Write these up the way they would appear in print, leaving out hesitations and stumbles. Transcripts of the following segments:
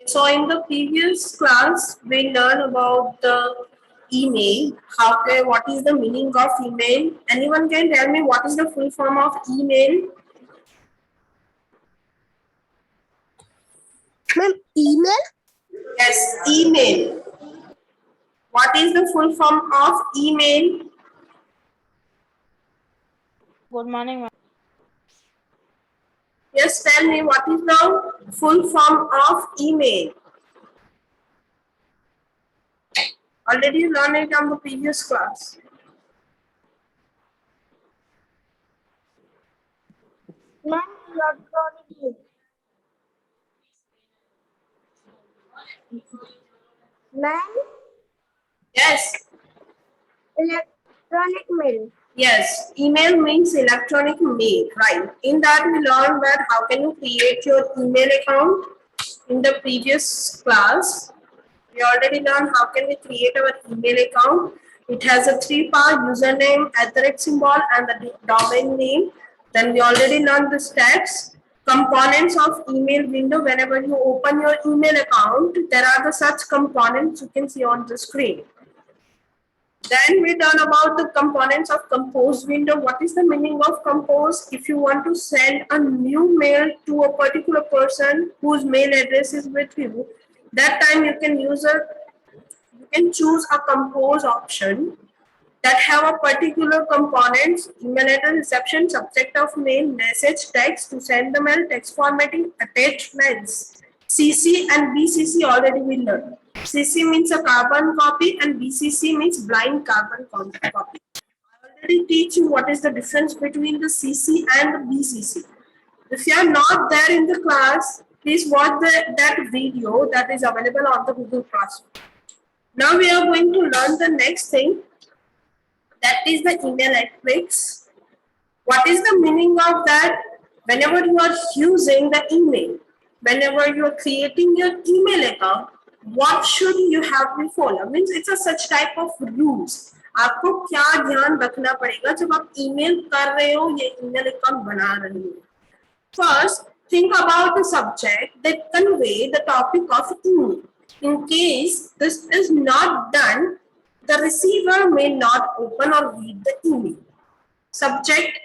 So in the previous class, we learned about the email. What is the meaning of email? Anyone can tell me what is the full form of email? Ma'am, email? Yes, email. What is the full form of email? Good morning, ma'am. Yes, tell me what is the full form of email? Already you learned it on the previous class. Ma'am, Yes. electronic mail. Yes, email means electronic mail, right? In that we learned that how can you create your email account. In the previous class, we already learned how can we create our email account. It has a three-part username, @ symbol, and the domain name. Then we already learned the steps, components of email window. Whenever you open your email account, there are the such components you can see on the screen. Then we learn about the components of compose window. What is the meaning of compose? If you want to send a new mail to a particular person whose mail address is with you, that time you can choose a compose option that have a particular components, email address, reception, subject of mail, message, text to send the mail, text formatting, attachments. CC and BCC already we learned. CC means a carbon copy and BCC means blind carbon copy. I already teach you what is the difference between the CC and the BCC. If you are not there in the class, please watch that video that is available on the Google Classroom. Now we are going to learn the next thing, that is the email etiquettes. What is the meaning of that? Whenever you are using the email, whenever you are creating your email account, what should you have to follow? Means it's a such type of rules. आपको क्या ध्यान रखना पड़ेगा जब आप email कर रहे हो या ईमेल अकाउंट बना रहे हो? First, think about the subject that convey the topic of email. In case this is not done, the receiver may not open or read the email. Subject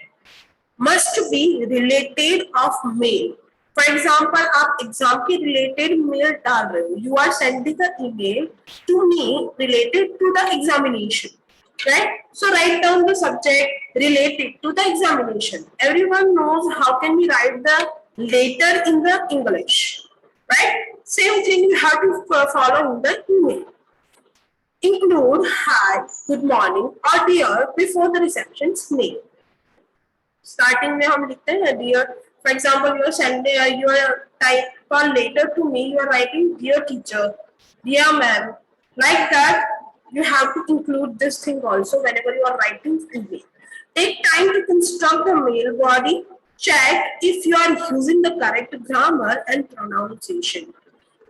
must be related of mail. For example, आप exam के related mail डाल रहे हो. You are sending the email to me related to the examination. Right? So write down the subject related to the examination. Everyone knows how can we write the letter in the English. Right? Same thing you have to follow in the email. Include hi, good morning or dear before the reception's name. Starting में हम लिखते हैं dear. For example, you are sending your type a letter to me. You are writing dear teacher, dear ma'am. Like that, you have to include this thing also whenever you are writing email. Take time to construct the mail body. Check if you are using the correct grammar and pronunciation.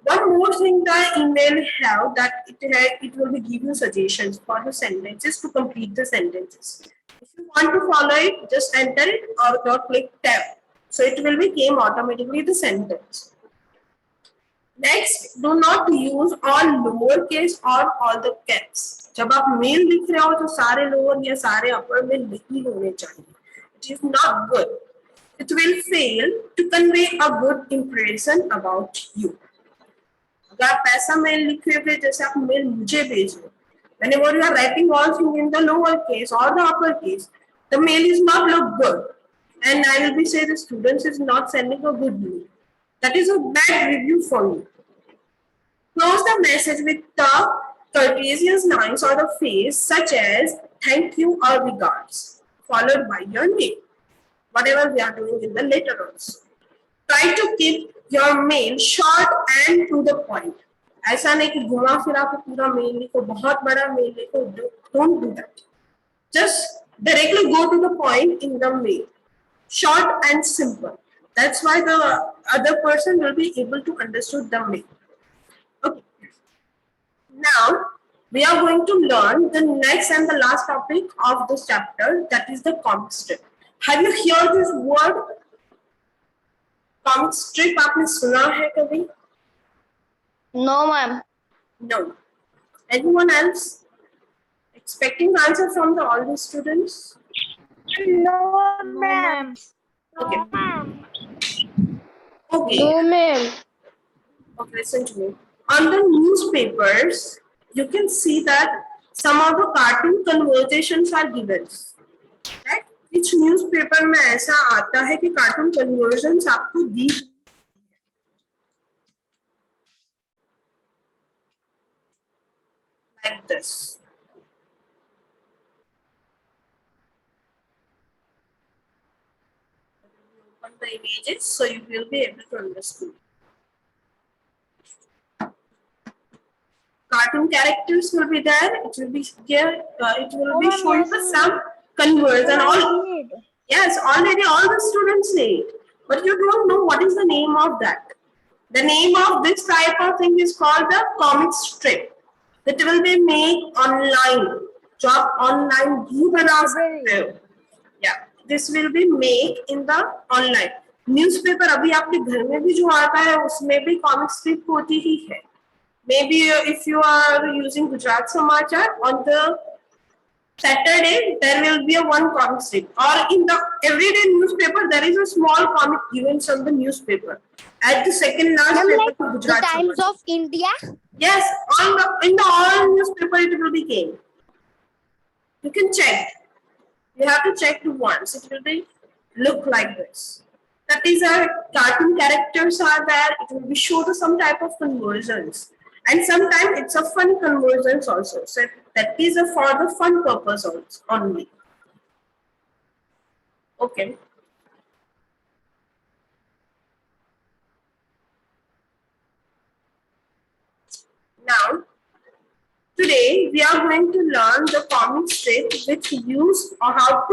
One more thing that email have that it will be give you suggestions for the sentences to complete the sentences. If you want to follow it, just enter it or click tab. So it will become automatically the sentence. Next, do not use all lowercase or all the caps. जब आप mail लिख रहे हो तो सारे lower या सारे अपर में नहीं होने चाहिए. It is not good. It will fail to convey a good impression about you. अगर आप ऐसा मेल लिख रहे थे जैसे आप मेल मुझे भेज रहे हो, whenever you are writing all things in the lower case or the upper case, the mail is not look good, and I will be saying the students is not sending a good mail. That is a bad review for you. Close the message with the courteous lines or the phrase such as thank you or regards, followed by your name. Whatever we are doing in the letter also. Try to keep your mail short and to the point. ऐसा नहीं कि घुमा फिरा के पूरा mail लिखो, बहुत बड़ा मेल लिखो. Don't do that. Just directly go to the point in the mail. Short and simple. That's why the other person will be able to understand the mail. Okay. Now we are going to learn the next and the last topic of this chapter, that is the comic strip. Have you heard this word? Comic strip आपने सुना है कभी? No, ma'am. No. Anyone else? Expecting answer from all the students? No, No, ma'am. Okay. ma'am. Okay. ma'am. Okay, listen to me. On the newspapers, you can see that some of the cartoon conversations are given. Right? Which newspaper में ऐसा आता है कि cartoon convergence आपको दी like this. Open the images so you will be able to understand. Cartoon characters will be there. It will be here. It will be showing us some conversion. All yes, already all the students say it, but you don't know what is the name of that. The name of this type of thing is called the comic strip. That will be made online. Job online भी बना सकते हो. Yeah, this will be made in the online. Newspaper अभी आपके घर में भी जो आता है उसमें भी comic strip होती ही है. Maybe if you are using Gujarat Samachar on the Saturday, there will be a one comic strip, or in the everyday newspaper there is a small comic given on the newspaper. At the second last paper to Gujarat Times Samachar. of India. Yes, on the in the all newspaper it will be came. You can check. You have to check once. It will be look like this. That is our cartoon characters are there. It will be show to some type of conversions, and sometimes it's a fun conversions also. So that is a for the fun purpose also only. Okay. Now today we are going to learn the comic strip which use or how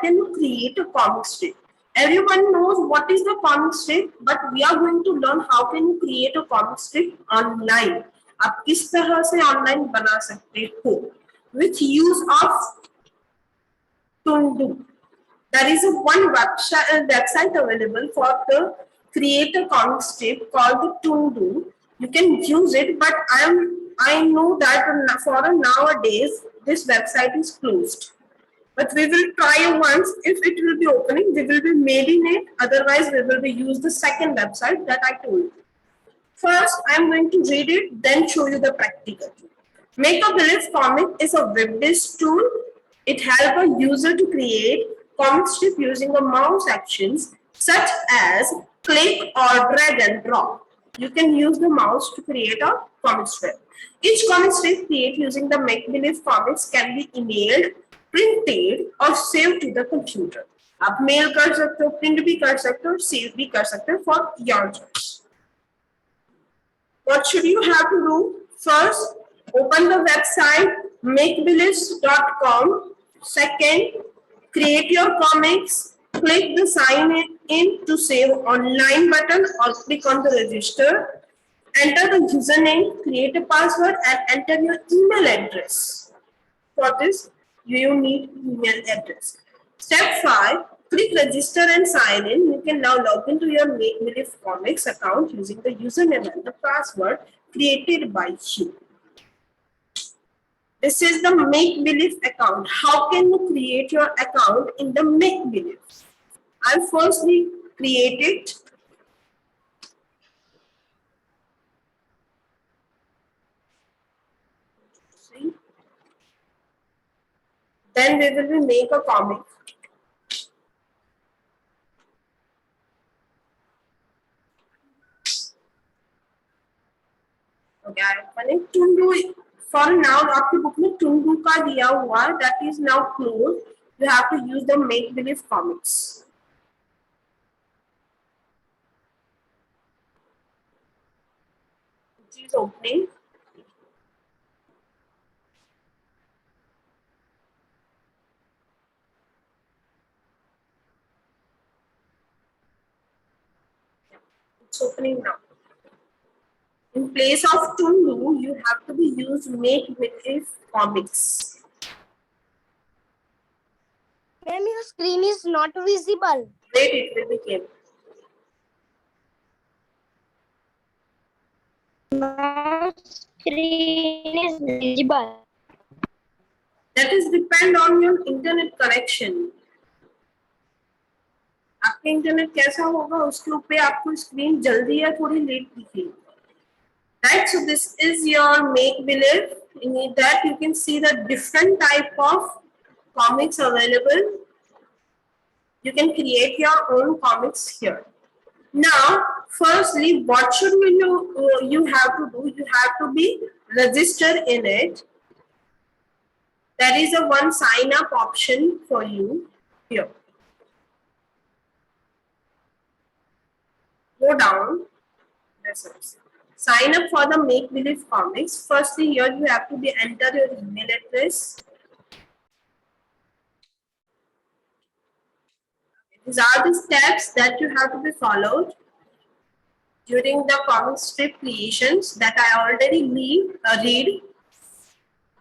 can you create a comic strip. Everyone knows what is the comic strip, but we are going to learn how can you create a comic strip online. आप किस तरह से online बना सकते हो with use of Tundu. There is a one website available for the create a comic strip called the Tundu. You can use it, but I know that for nowadays this website is closed. But we will try once. If it will be opening, we will be made in it. Otherwise, we will be use the second website that I told you. First, I am going to read it, then show you the practical. Make-a-believe comic is a web-based tool. It helps a user to create comic strip using a mouse actions such as click or drag and drop. You can use the mouse to create a comic strip. Each comic strip created using the make-believe comics can be emailed, printed or saved to the computer. आप mail कर सकते हो, print भी कर सकते हो, save भी कर सकते हो for your choice. What should you have to do? First, open the website makebeliefs.com. Second, create your comics. Click the sign in to save online button or click on the register. Enter the username, create a password and enter your email address. For this, you need email address. Step 5, click register and sign in. You can now log into your Make Believe Comics account using the username and the password created by you. This is the Make Believe account. How can you create your account in the Make Believe? I'll firstly create it. See? Then we will make a comic. Okay, I open it. Tundu for now आपकी book में टुंडू का दिया हुआ है, that is now closed. You have to use the make believe comics. It is opening. It's opening now. In place of Tundu, you have to be used make believe comics. Ma'am, your screen is not visible. Wait, it will become. Ma'am, Screen is visible. That is depend on your internet connection. आपका internet कैसा होगा उसके ऊपर आपको screen जल्दी या थोड़ी late दिखेगी. Right, so this is your make believe. In that you can see the different type of comics available. You can create your own comics here. Now, firstly, what should you have to do? You have to be registered in it. There is a one sign up option for you here. Go down. Sign up for the Make Believe Comics. Firstly, here you have to be enter your email address. These are the steps that you have to be followed during the comic strip creations that I already read.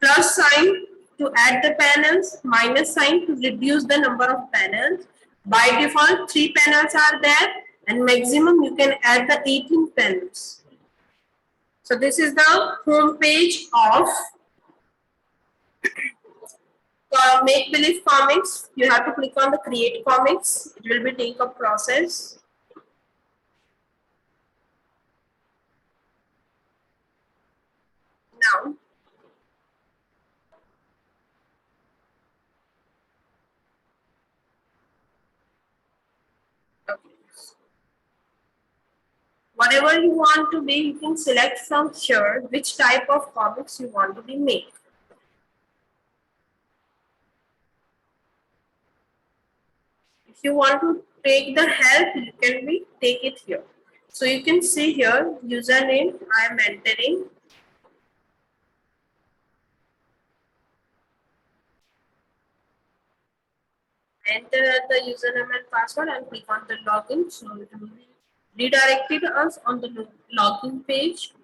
Plus sign to add the panels, minus sign to reduce the number of panels. By default, 3 panels are there, and maximum you can add the 18 panels. So this is the home page of Make Believe Comics. You have to click on the Create Comics. It will be take a process. Now, okay. Whatever you want to be, you can select from here which type of comics you want to be made. If you want to take the help, you can be take it here. So you can see here username I am entering. Enter the username and password and click on the login. So it will be redirected us on the login page.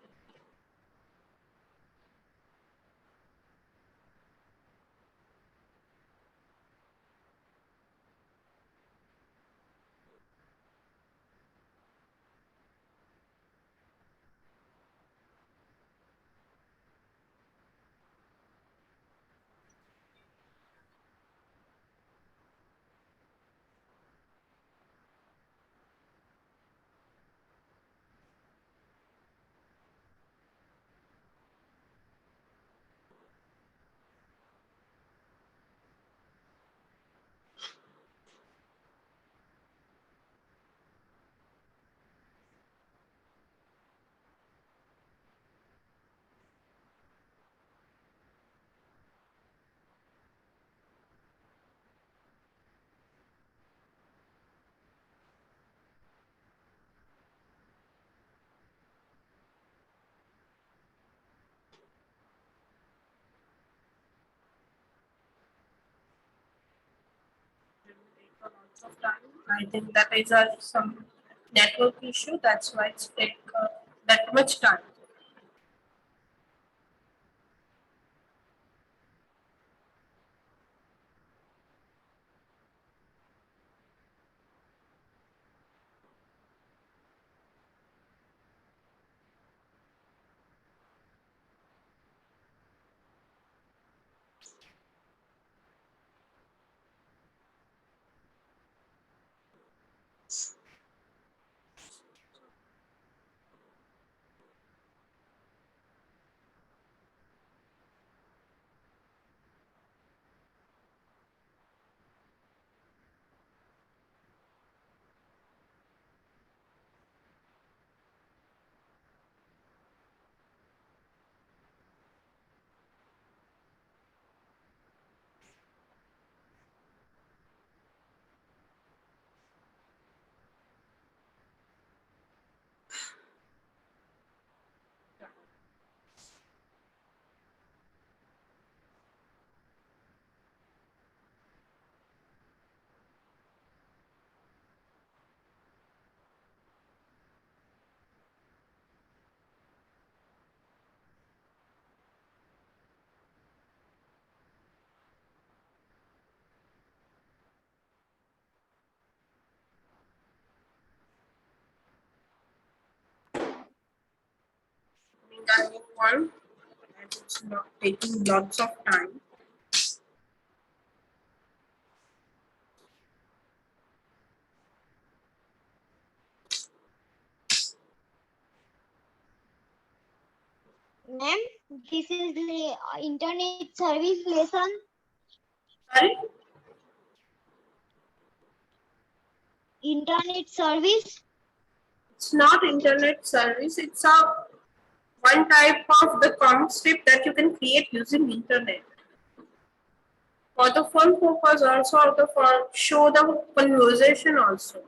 Of time. I think that is some network issue. That's why it's take that much time. One. It's not taking lots of time. Ma'am, this is the internet service lesson. Sorry? Internet service. It's not internet service. It's a one type of the comic strip that you can create using internet. For the fun purpose also, or the for show the conversation also.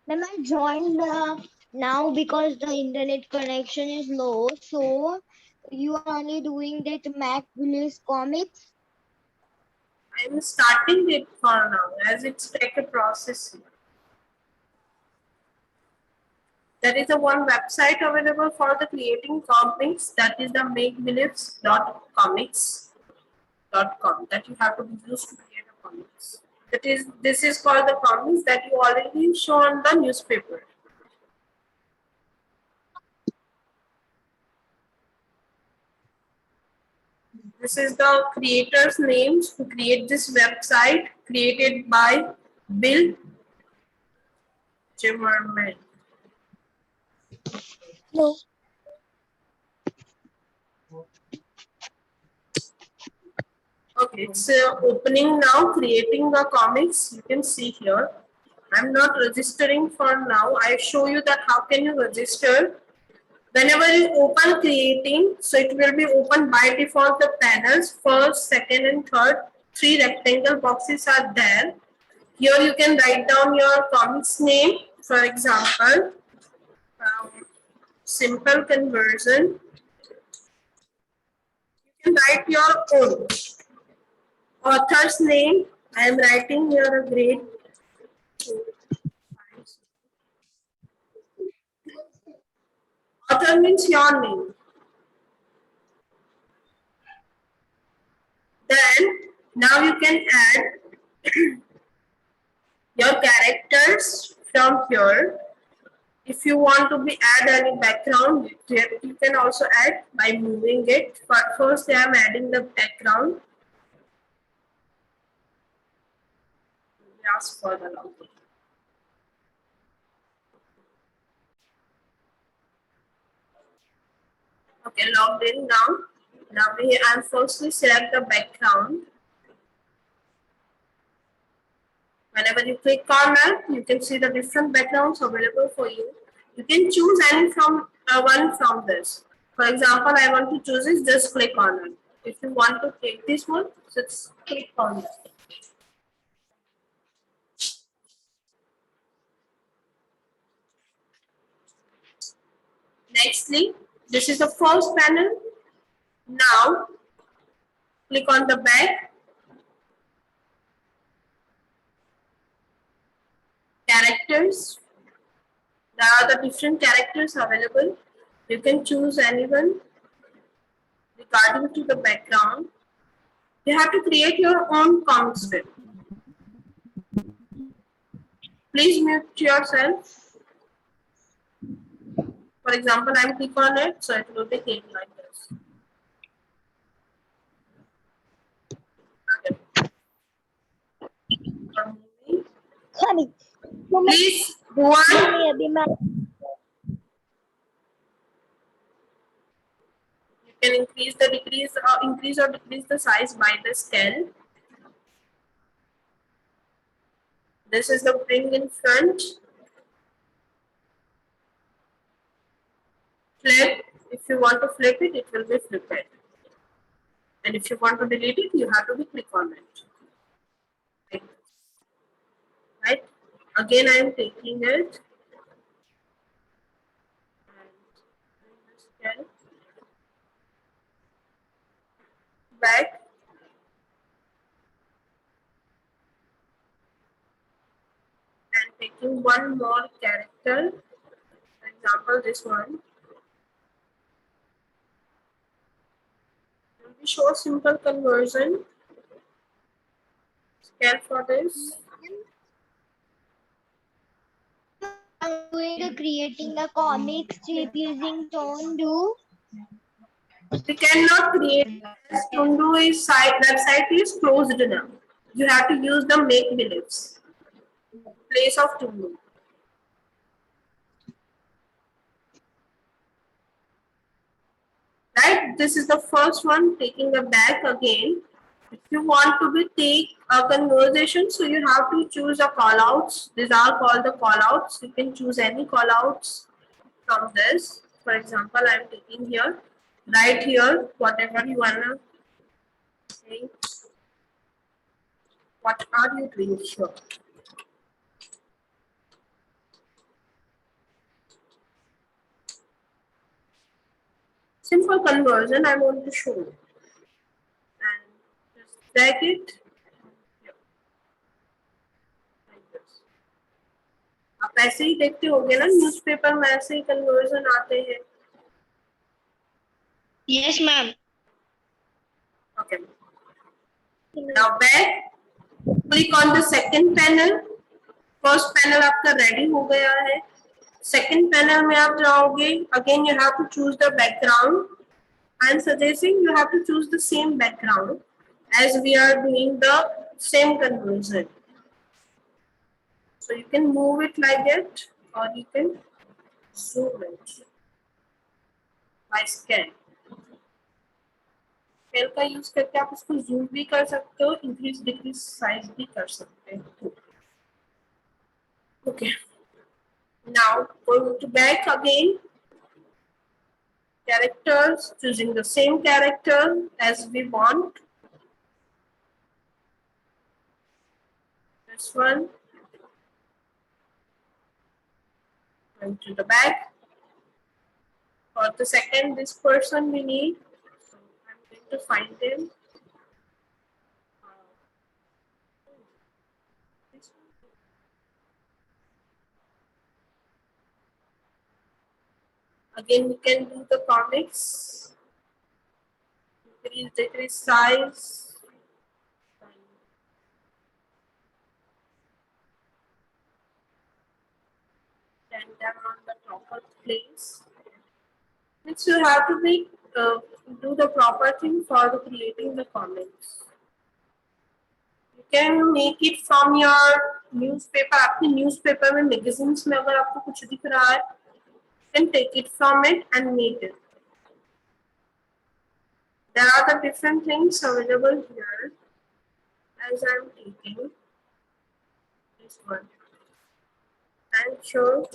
Ma'am, I joined now because the internet connection is low. So you are only doing that makebeliefs comics. I'm starting it for now as it's like a process. There is a one website available for the creating comics, that is the makebeliefs.comics.com, that you have to be used to create a comics. That is, this is called the comics that you already show on the newspaper. This is the creator's names who create this website, created by Bill Zimmerman. No. Okay, it's opening now, creating the comics. You can see here. I'm not registering for now. I show you that how can you register. Whenever you open creating, so it will be open by default the panels, first, second and third. 3 rectangle boxes are there. Here you can write down your comics name. For example, simple conversion. You can write your own. Author's name, I am writing here a grade. Author means your name. Then, now you can add your characters from here. If you want to be add any background, you can also add by moving it. But first, I am adding the background. Ask for the login. Okay, logged in now. Now I am firstly select the background. Whenever you click on that, you can see the different backgrounds available for you. You can choose any from one from this. For example, I want to choose this, just click on it. If you want to take this one, just click on that. Nextly, this is the first panel. Now, click on the back. Characters. There are the different characters available. You can choose anyone regarding to the background. You have to create your own comic strip. Please mute yourself. For example, I'm click on it, so it will be clicked like this. Okay. Honey. Please, Bhuvan, you can increase or decrease the size by the scale. This is the bring in front. Flip. If you want to flip it, it will be flipped. And if you want to delete it, you have to be click on it. Right? Again, I am taking it. And back. And taking one more character. For example, this one. We show simple conversion. Scale for this. doing the creating a comic strip using Tondu. We cannot create as Tundu is website is closed now. You have to use the make beliefs place of Tundu. Right? This is the first one, taking a back again. If you want to be take a conversation, so you have to choose a call outs. These are called the call outs. You can choose any call outs from this. For example, I am taking here, right here, whatever you wanna say. What are you doing here? Simple conversion I want to show you. And just drag it here, like this. आप ऐसे ही देखते होंगे ना newspaper में ऐसे ही conversion आते हैं. Yes, ma'am. Okay. Now back. Click on the second panel. First panel आपका ready हो गया है. Second panel में आप जाओगे. Again you have to choose the background. I'm suggesting you have to choose the same background as we are doing the same conversion. So you can move it like that, or you can zoom it by scan. Scale का use करके आप इसको zoom भी कर सकते हो, increase decrease size भी कर सकते हो. Okay. Now going to back again. Characters, choosing the same character as we want. This one. Going to the back. For the second, this person we need. So I'm going to find him. This one. Again, we can do the comics. Increase, decrease size. Stand them on the proper place. Means you have to be do the proper thing for the creating the comics. You can make it from your newspaper. आपके newspaper में magazines में अगर आपको कुछ दिख रहा है, you can take it from it and make it. There are the different things available here. As I am taking this one, I am sure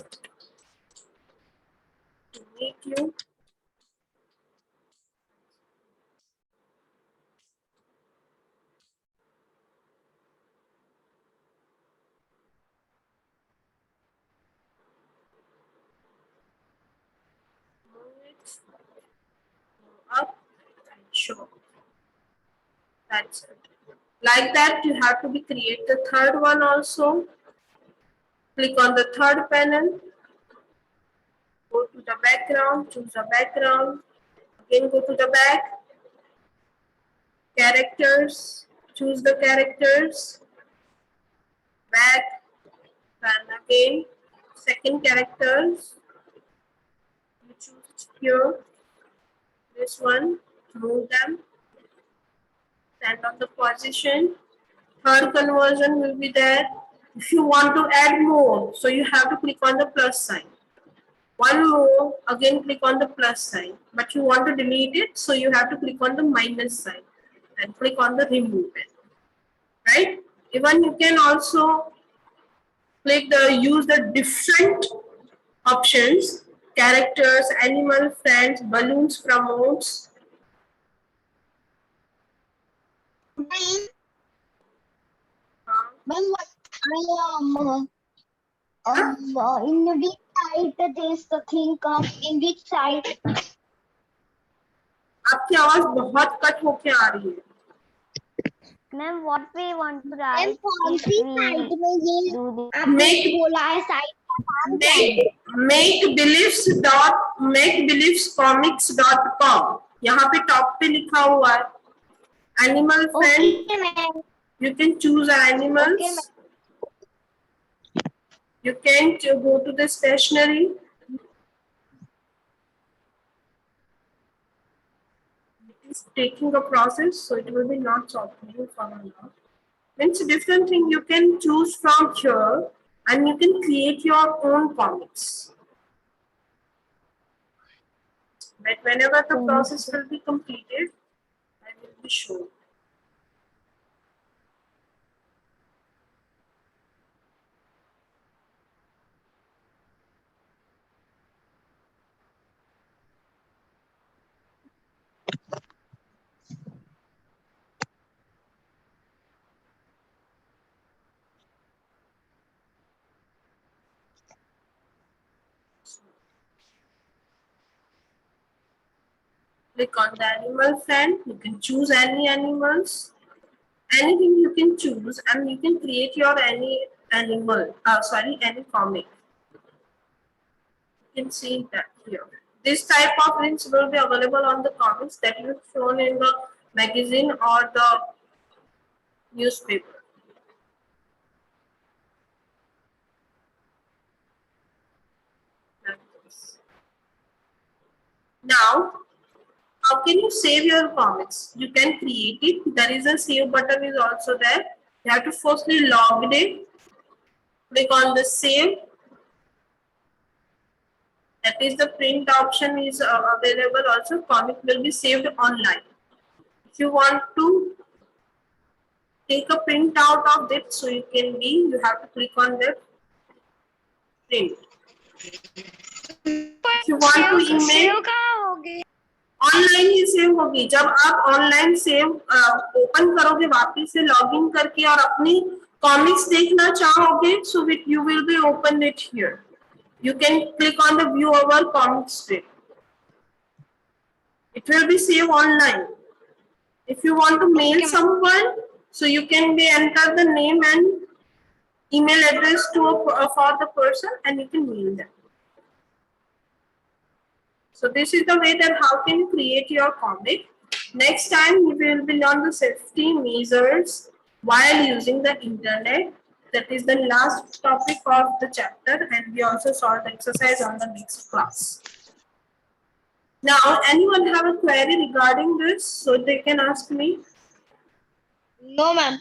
to make you. Up and show. That's it. Like that, you have to be create the third one also. Click on the third panel. Go to the background. Choose the background. Again, go to the back. Characters. Choose the characters. Back. And again, second characters. You choose here. This one, move them, stand on the position. Third conversion will be there. If you want to add more, so you have to click on the plus sign. One more, again click on the plus sign. But you want to delete it, so you have to click on the minus sign and click on the remove it. Right? Even you can also use the different options, characters, animal, friends, balloons, promotes. Ma'am, in which site this thing comes? In which site? आपकी आवाज बहुत cut होके आ रही है. Ma'am, what we want to ma'am write कौन if C we site में ये do this? आपने बोला है साइट का नाम क्या है? makebeliefs.comics.com. यहाँ पे टॉप पे लिखा हुआ है animal friend. Okay ma'am. You can choose animals. Okay, You can go to the stationery. It's taking a process, so it will be not solving for now. It's a different thing. You can choose from here and you can create your own comics. But whenever the process will be completed, I will be sure. Click on the animal friend. You can choose any animals. Anything you can choose and you can create your any animal, any comic. You can see that here. This type of links will be available on the comics that you have shown in the magazine or the newspaper. Like this. Now, how can you save your comics? You can create it. There is a save button is also there. You have to firstly log in. Click on the save. That is the print option is available also. Comic will be saved online. If you want to take a print out of it, so you have to click on the print. If you want to email, online he save होगी. जब आप online save open करोगे वापस से login करके और अपनी comics देखना चाहोगे, so you will be open it here. You can click on the view our comic strip. It will be saved online. If you want to mail someone, so you can be enter the name and email address for the person and you can mail them. So this is the way that how can you create your comic. Next time we will be learn the safety measures while using the internet. That is the last topic of the chapter and we also solve the exercise on the next class. Now anyone have a query regarding this, so they can ask me? No, ma'am.